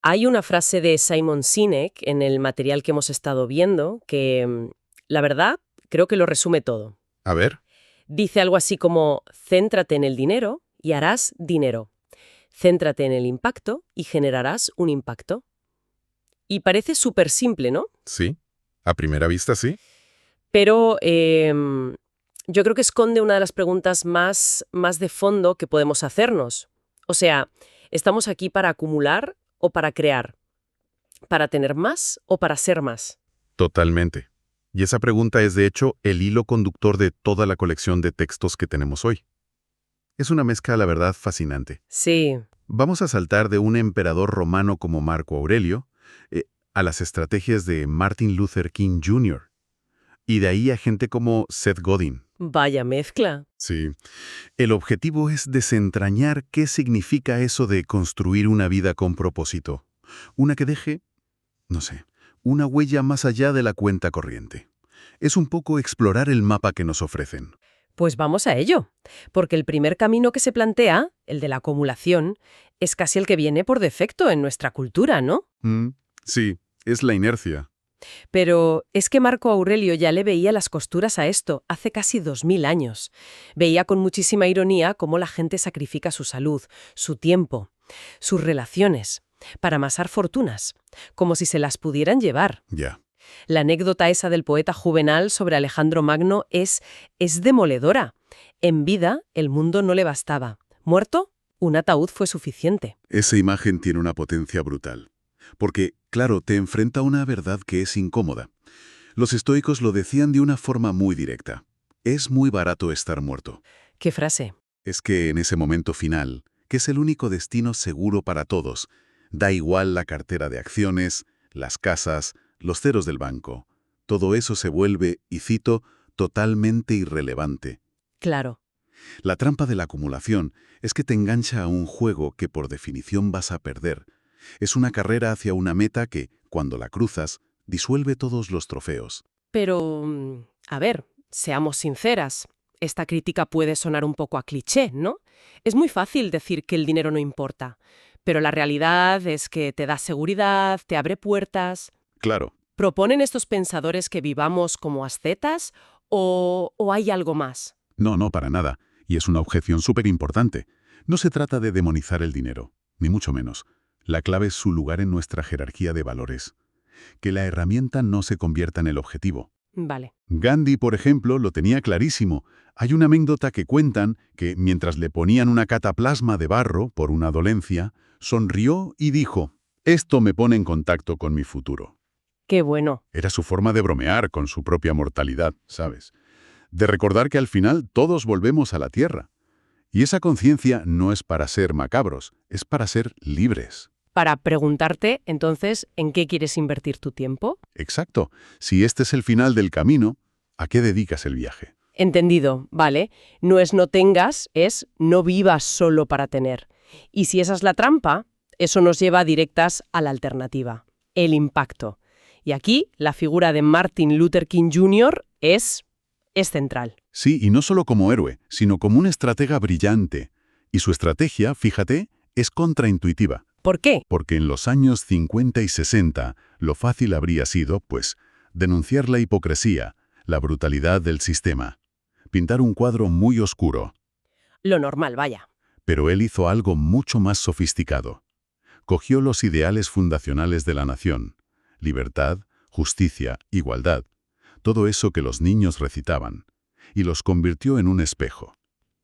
Hay una frase de Simon Sinek en el material que hemos estado viendo que, la verdad, creo que lo resume todo. A ver, Dice algo así como, céntrate en el dinero y harás dinero. Céntrate en el impacto y generarás un impacto. Y parece súper simple, ¿no? sí. A primera vista, sí. Pero yo creo que esconde una de las preguntas más de fondo que podemos hacernos. O sea, ¿estamos aquí para acumular o para crear? ¿Para tener más o para ser más? Totalmente. Y esa pregunta es, de hecho, el hilo conductor de toda la colección de textos que tenemos hoy. Es una mezcla, la verdad, fascinante. Sí, Vamos a saltar de un emperador romano como Marco Aurelio a las estrategias de Martin Luther King Jr. y de ahí a gente como Seth Godin. vaya mezcla. Sí. El objetivo es desentrañar qué significa eso de construir una vida con propósito. Una que deje, no sé, una huella más allá de la cuenta corriente. Es un poco explorar el mapa que nos ofrecen. Pues vamos a ello, porque el primer camino que se plantea, el de la acumulación, es casi el que viene por defecto en nuestra cultura, ¿no? Sí, es la inercia. Pero es que Marco Aurelio ya le veía las costuras a esto hace casi 2000 años. Veía con muchísima ironía cómo la gente sacrifica su salud, su tiempo, sus relaciones, para amasar fortunas, como si se las pudieran llevar. Ya. La anécdota esa del poeta Juvenal sobre Alejandro Magno es demoledora. En vida, el mundo no le bastaba. Muerto, un ataúd fue suficiente. Esa imagen tiene una potencia brutal. Porque, claro, te enfrenta a una verdad que es incómoda. Los estoicos lo decían de una forma muy directa. Es muy barato estar muerto. ¿Qué frase? Es que en ese momento final, que es el único destino seguro para todos, da igual la cartera de acciones, las casas, los ceros del banco. Todo eso se vuelve, y cito, totalmente irrelevante. Claro. La trampa de la acumulación es que te engancha a un juego que por definición vas a perder. Es una carrera hacia una meta que, cuando la cruzas, disuelve todos los trofeos. Pero, a ver, seamos sinceras. Esta crítica puede sonar un poco a cliché, ¿no? Es muy fácil decir que el dinero no importa, pero la realidad es que te da seguridad, te abre puertas. Claro. ¿Proponen estos pensadores que vivamos como ascetas o hay algo más? No, no, para nada. Y es una objeción súper importante. No se trata de demonizar el dinero, ni mucho menos. La clave es su lugar en nuestra jerarquía de valores. Que la herramienta no se convierta en el objetivo. Vale. Gandhi, por ejemplo, lo tenía clarísimo. Hay una anécdota que cuentan que, mientras le ponían una cataplasma de barro por una dolencia, sonrió y dijo, «Esto me pone en contacto con mi futuro». Qué bueno. Era su forma de bromear con su propia mortalidad, ¿sabes? De recordar que al final todos volvemos a la tierra. Y esa conciencia no es para ser macabros, es para ser libres. Para preguntarte, entonces, ¿en qué quieres invertir tu tiempo? Exacto. Si este es el final del camino, ¿a qué dedicas el viaje? Entendido, vale. No es no tengas, es no vivas solo para tener. Y si esa es la trampa, eso nos lleva directas a la alternativa, el impacto. Y aquí la figura de Martin Luther King Jr. es central. Sí, y no solo como héroe, sino como un estratega brillante. Y su estrategia, fíjate, es contraintuitiva. ¿Por qué? Porque en los años 50 y 60, lo fácil habría sido, pues, denunciar la hipocresía, la brutalidad del sistema. Pintar un cuadro muy oscuro. Lo normal, vaya. Pero él hizo algo mucho más sofisticado. Cogió los ideales fundacionales de la nación: libertad, justicia, igualdad, todo eso que los niños recitaban, y los convirtió en un espejo.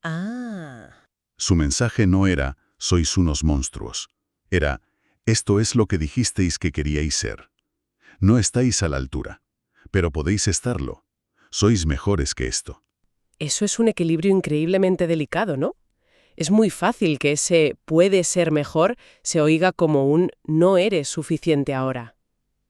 Ah. Su mensaje no era, «sois unos monstruos». Era, «esto es lo que dijisteis que queríais ser. No estáis a la altura, pero podéis estarlo. Sois mejores que esto». Eso es un equilibrio increíblemente delicado, ¿no? Es muy fácil que ese puede ser mejor se oiga como un no eres suficiente ahora.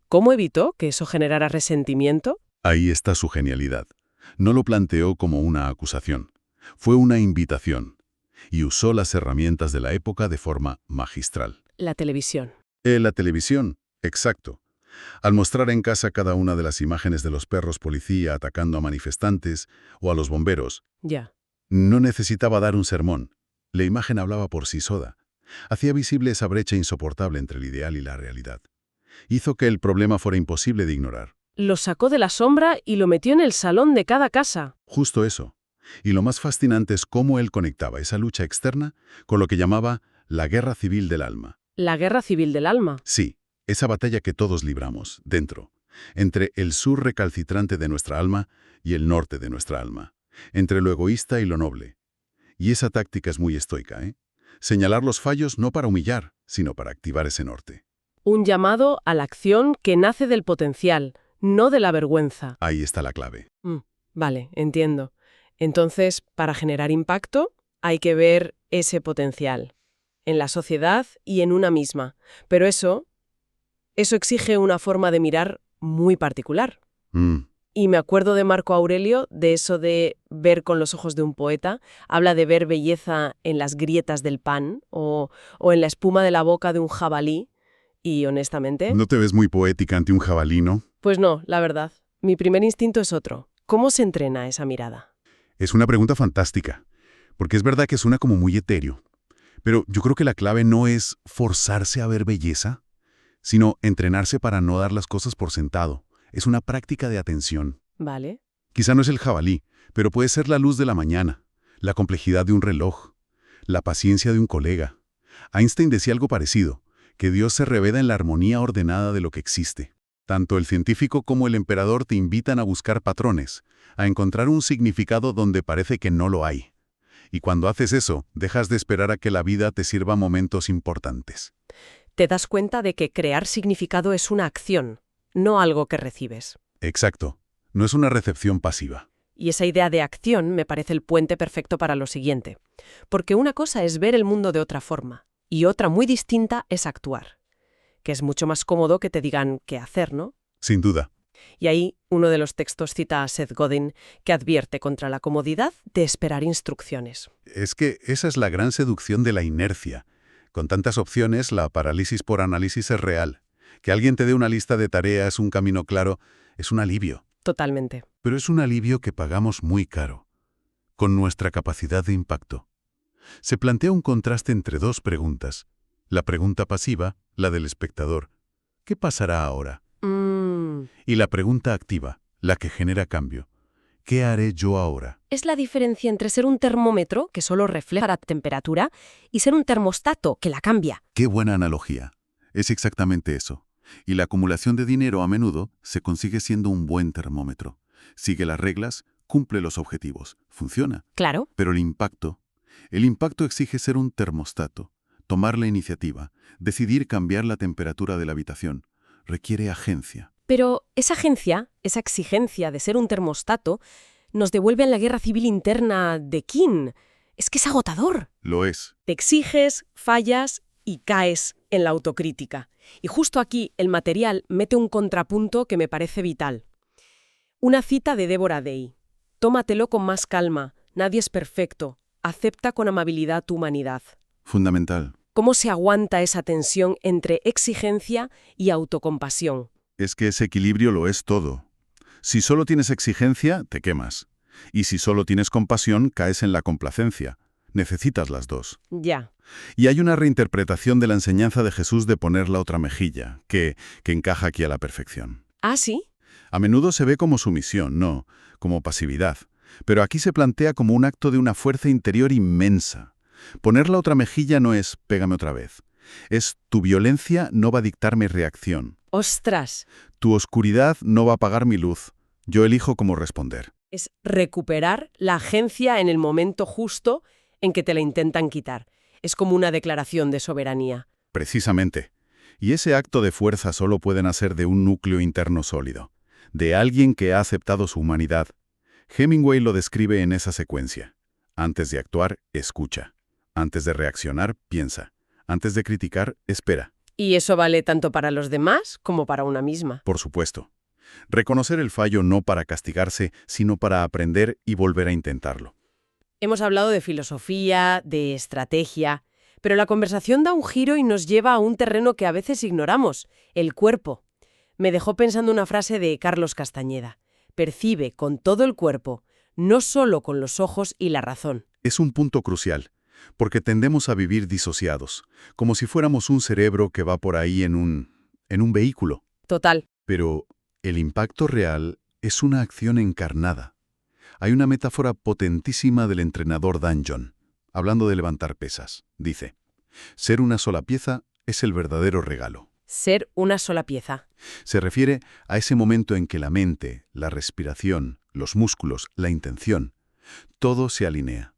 ¿Cómo evitó que eso generara resentimiento? Ahí está su genialidad. No lo planteó como una acusación. Fue una invitación. Y usó las herramientas de la época de forma magistral. La televisión. La televisión, exacto. Al mostrar en casa cada una de las imágenes de los perros policía atacando a manifestantes o a los bomberos, Ya. no necesitaba dar un sermón. La imagen hablaba por sí sola. Hacía visible esa brecha insoportable entre el ideal y la realidad. Hizo que el problema fuera imposible de ignorar. Lo sacó de la sombra y lo metió en el salón de cada casa. Justo eso. Y lo más fascinante es cómo él conectaba esa lucha externa con lo que llamaba la guerra civil del alma. La guerra civil del alma. Sí, esa batalla que todos libramos, dentro, entre el sur recalcitrante de nuestra alma y el norte de nuestra alma, entre lo egoísta y lo noble. Y esa táctica es muy estoica, ¿eh? Señalar los fallos no para humillar, sino para activar ese norte. Un llamado a la acción que nace del potencial, no de la vergüenza. Ahí está la clave. Vale, entiendo. Entonces, para generar impacto, hay que ver ese potencial, en la sociedad y en una misma. Pero eso exige una forma de mirar muy particular. Y me acuerdo de Marco Aurelio, de eso de ver con los ojos de un poeta. Habla de ver belleza en las grietas del pan o en la espuma de la boca de un jabalí. Y honestamente... ¿No te ves muy poética ante un jabalí, no? Pues no, la verdad. Mi primer instinto es otro. ¿Cómo se entrena esa mirada? Es una pregunta fantástica, porque es verdad que suena como muy etéreo. Pero yo creo que la clave no es forzarse a ver belleza, sino entrenarse para no dar las cosas por sentado. Es una práctica de atención. Vale. Quizá no es el jabalí, pero puede ser la luz de la mañana, la complejidad de un reloj, la paciencia de un colega. Einstein decía algo parecido, que Dios se revela en la armonía ordenada de lo que existe. Tanto el científico como el emperador te invitan a buscar patrones, a encontrar un significado donde parece que no lo hay. Y cuando haces eso, dejas de esperar a que la vida te sirva momentos importantes. Te das cuenta de que crear significado es una acción, no algo que recibes. Exacto. No es una recepción pasiva. Y esa idea de acción me parece el puente perfecto para lo siguiente. Porque una cosa es ver el mundo de otra forma, y otra muy distinta es actuar. Que es mucho más cómodo que te digan qué hacer, ¿no? Sin duda. Y ahí uno de los textos cita a Seth Godin, que advierte contra la comodidad de esperar instrucciones. Es que esa es la gran seducción de la inercia. Con tantas opciones, la parálisis por análisis es real. Que alguien te dé una lista de tareas, un camino claro, es un alivio. Totalmente. Pero es un alivio que pagamos muy caro, con nuestra capacidad de impacto. Se plantea un contraste entre dos preguntas. La pregunta pasiva, la del espectador, ¿qué pasará ahora? Y la pregunta activa, la que genera cambio, ¿qué haré yo ahora? Es la diferencia entre ser un termómetro, que solo refleja la temperatura, y ser un termostato, que la cambia. ¡Qué buena analogía! Es exactamente eso. Y la acumulación de dinero a menudo se consigue siendo un buen termómetro. Sigue las reglas, cumple los objetivos, funciona. Claro. Pero el impacto exige ser un termostato, tomar la iniciativa, decidir cambiar la temperatura de la habitación. Requiere agencia. Pero esa agencia, esa exigencia de ser un termostato, nos devuelve en la guerra civil interna de Kin. Es que es agotador. Lo es. Te exiges, fallas y caes en la autocrítica. Y justo aquí el material mete un contrapunto que me parece vital. Una cita de Deborah Day. Tómatelo con más calma, nadie es perfecto, acepta con amabilidad tu humanidad. Fundamental. ¿Cómo se aguanta esa tensión entre exigencia y autocompasión? Es que ese equilibrio lo es todo. Si solo tienes exigencia, te quemas. Y si solo tienes compasión, caes en la complacencia. Necesitas las dos. Ya. Y hay una reinterpretación de la enseñanza de Jesús de poner la otra mejilla, que encaja aquí a la perfección. ¿Ah, sí? A menudo se ve como sumisión, no, como pasividad. Pero aquí se plantea como un acto de una fuerza interior inmensa. Poner la otra mejilla no es pégame otra vez. Es tu violencia no va a dictar mi reacción. ¡Ostras! Tu oscuridad no va a apagar mi luz. Yo elijo cómo responder. Es recuperar la agencia en el momento justo en que te la intentan quitar. Es como una declaración de soberanía. Precisamente. Y ese acto de fuerza solo puede nacer de un núcleo interno sólido, de alguien que ha aceptado su humanidad. Hemingway lo describe en esa secuencia. Antes de actuar, escucha. Antes de reaccionar, piensa. Antes de criticar, espera. Y eso vale tanto para los demás como para una misma. Por supuesto. Reconocer el fallo no para castigarse, sino para aprender y volver a intentarlo. Hemos hablado de filosofía, de estrategia, pero la conversación da un giro y nos lleva a un terreno que a veces ignoramos, el cuerpo. Me dejó pensando una frase de Carlos Castañeda. Percibe con todo el cuerpo, no solo con los ojos y la razón. Es un punto crucial. porque tendemos a vivir disociados, como si fuéramos un cerebro que va por ahí en un vehículo. Total. Pero el impacto real es una acción encarnada. Hay una metáfora potentísima del entrenador Dan John, hablando de levantar pesas. Dice, ser una sola pieza es el verdadero regalo. Ser una sola pieza. Se refiere a ese momento en que la mente, la respiración, los músculos, la intención, todo se alinea,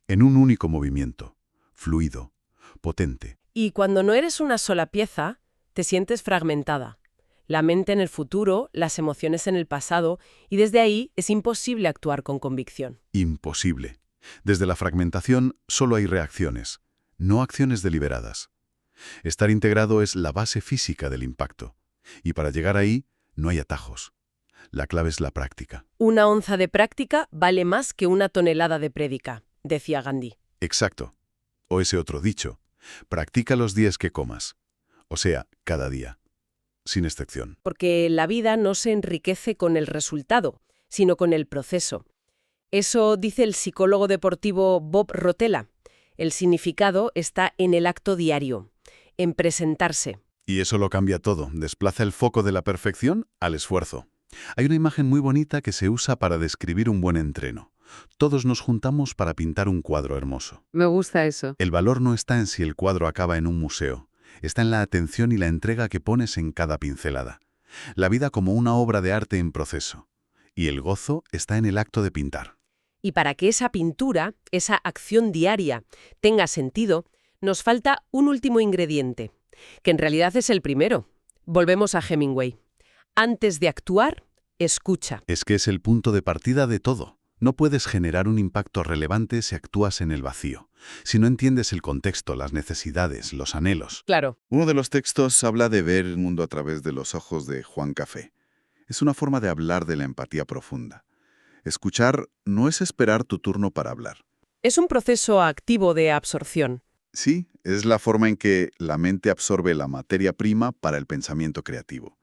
en un único movimiento, fluido, potente. Y cuando no eres una sola pieza, te sientes fragmentada. La mente en el futuro, las emociones en el pasado, y desde ahí es imposible actuar con convicción. Imposible. Desde la fragmentación solo hay reacciones, no acciones deliberadas. Estar integrado es la base física del impacto. Y para llegar ahí, no hay atajos. La clave es la práctica. Una onza de práctica vale más que una tonelada de prédica, decía Gandhi. Exacto. O ese otro dicho, practica los días que comas. O sea, cada día. Sin excepción. Porque la vida no se enriquece con el resultado, sino con el proceso. Eso dice el psicólogo deportivo Bob Rotella. El significado está en el acto diario, en presentarse. Y eso lo cambia todo, desplaza el foco de la perfección al esfuerzo. Hay una imagen muy bonita que se usa para describir un buen entreno. Todos nos juntamos para pintar un cuadro hermoso. Me gusta eso. El valor no está en si el cuadro acaba en un museo, está en la atención y la entrega que pones en cada pincelada. La vida como una obra de arte en proceso. Y el gozo está en el acto de pintar. Y para que esa pintura, esa acción diaria, tenga sentido, nos falta un último ingrediente, que en realidad es el primero. Volvemos a Hemingway. Antes de actuar, escucha. Es que es el punto de partida de todo. No puedes generar un impacto relevante si actúas en el vacío, si no entiendes el contexto, las necesidades, los anhelos. Claro. Uno de los textos habla de ver el mundo a través de los ojos de Juan Café. Es una forma de hablar de la empatía profunda. Escuchar no es esperar tu turno para hablar. Es un proceso activo de absorción. Sí, es la forma en que la mente absorbe la materia prima para el pensamiento creativo.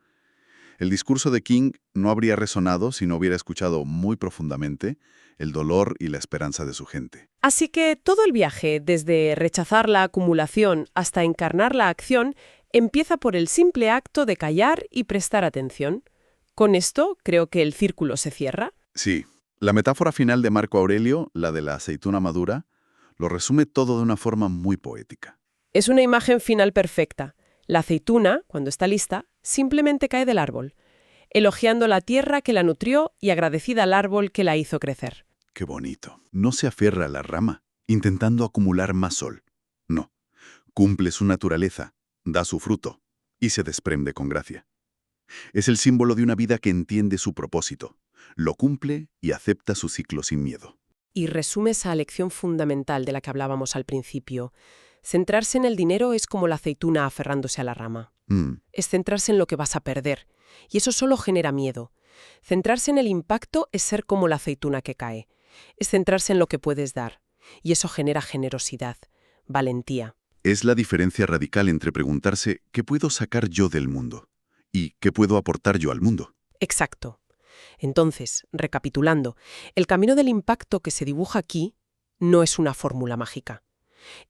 El discurso de King no habría resonado si no hubiera escuchado muy profundamente el dolor y la esperanza de su gente. Así que todo el viaje, desde rechazar la acumulación hasta encarnar la acción, empieza por el simple acto de callar y prestar atención. Con esto, creo que el círculo se cierra. Sí, la metáfora final de Marco Aurelio, la de la aceituna madura, lo resume todo de una forma muy poética. Es una imagen final perfecta. La aceituna, cuando está lista, simplemente cae del árbol, elogiando la tierra que la nutrió y agradecida al árbol que la hizo crecer. ¡Qué bonito! No se aferra a la rama, intentando acumular más sol. No, cumple su naturaleza, da su fruto y se desprende con gracia. Es el símbolo de una vida que entiende su propósito, lo cumple y acepta su ciclo sin miedo. Y resume esa lección fundamental de la que hablábamos al principio. Centrarse en el dinero es como la aceituna aferrándose a la rama. Es centrarse en lo que vas a perder. Y eso solo genera miedo. Centrarse en el impacto es ser como la aceituna que cae. Es centrarse en lo que puedes dar. Y eso genera generosidad, valentía. Es la diferencia radical entre preguntarse ¿qué puedo sacar yo del mundo? Y ¿qué puedo aportar yo al mundo? Exacto. Entonces, recapitulando, el camino del impacto que se dibuja aquí no es una fórmula mágica.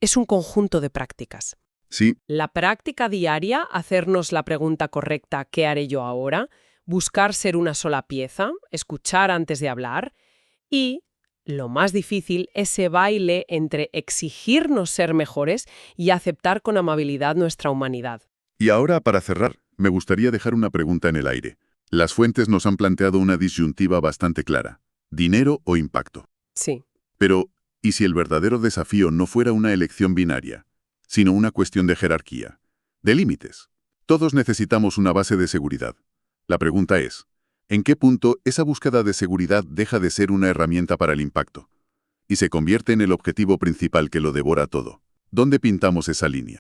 Es un conjunto de prácticas. Sí, La práctica diaria, hacernos la pregunta correcta ¿qué haré yo ahora?, buscar ser una sola pieza, escuchar antes de hablar y, lo más difícil, ese baile entre exigirnos ser mejores y aceptar con amabilidad nuestra humanidad. y ahora para cerrar, me gustaría dejar una pregunta en el aire. Las fuentes nos han planteado una disyuntiva bastante clara: dinero o impacto. Sí. Pero, ¿y si el verdadero desafío no fuera una elección binaria, sino una cuestión de jerarquía, de límites? Todos necesitamos una base de seguridad. La pregunta es, ¿en qué punto esa búsqueda de seguridad deja de ser una herramienta para el impacto y se convierte en el objetivo principal que lo devora todo? ¿Dónde pintamos esa línea?